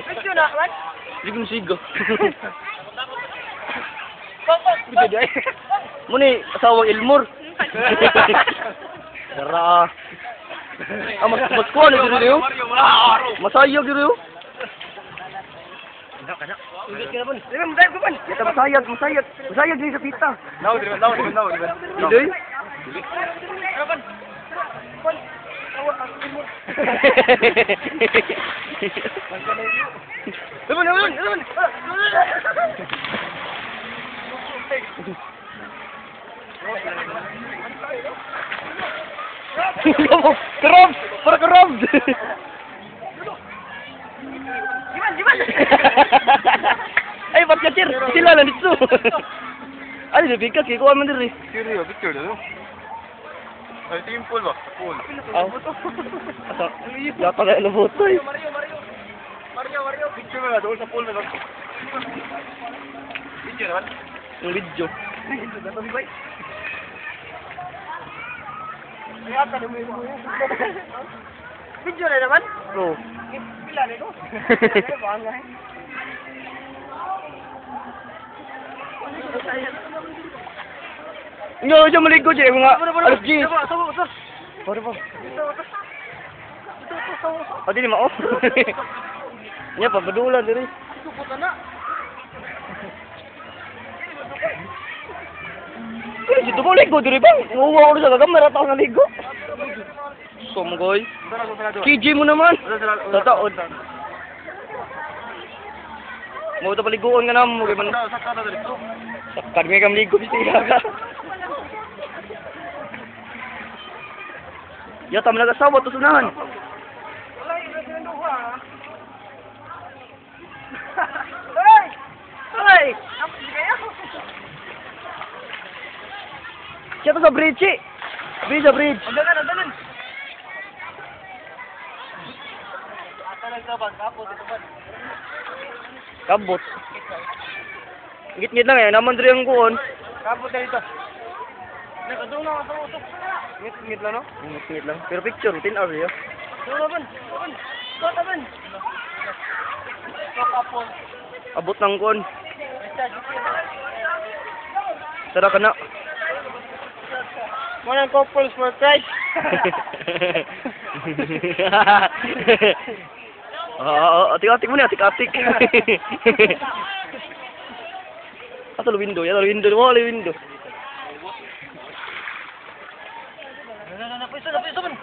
Video na, man. Sige musigo. Video di ay. Muni asawang Ilmor. Dara. Mas kuha na dito. Masayag dito. Ingit ka na, man. Diba, madayag ko, man. Kita masayag din sa pita. Law. Hindi. Laban. Kerab! Para kerab! Jiman! Ay, ba't ka, Sir? Sila lang dito. Ano, nabigkas, kikuha man din eh. Seryo, picture na, no? Ay, ito yung pool ba? Pool. Asa? Yata na ilabotoy. Mario, picture na doon sa pool na doon. Picture naman. Yung video. Video na naman? Oo. Pila na ito? Bangga eh. Nyo, siya maligo siya, mga alas G. Sabo. Pare pa. O, di mo, oh. Nya, papadulan diri. Suputan na. Dito mo ligo diri ba? Uuwa ko sa kamera tao na ligo. Sumgoy. KJ mo naman. Tataod. Mo to paliguon nga namo kay man. Sakad mi kam ligo bistira ka. Ya tam nagasawa to sunahan. Hey! Siya to sa bridge. Sa bridge. Andalan. Kabot. Ngit-ngit lang eh, naman diri ang kuon. Kapot na dito. Nakadung na ako. Ngit-ngit lang no? Ngit-ngit lang. Pero picture, 10 hours yun. Laban. Kapot. Abot ng kuon. Tara ka na. Manang couples for Christ. Atik-atik mo na, atik-atik. Ato lo window, window. Napiso man.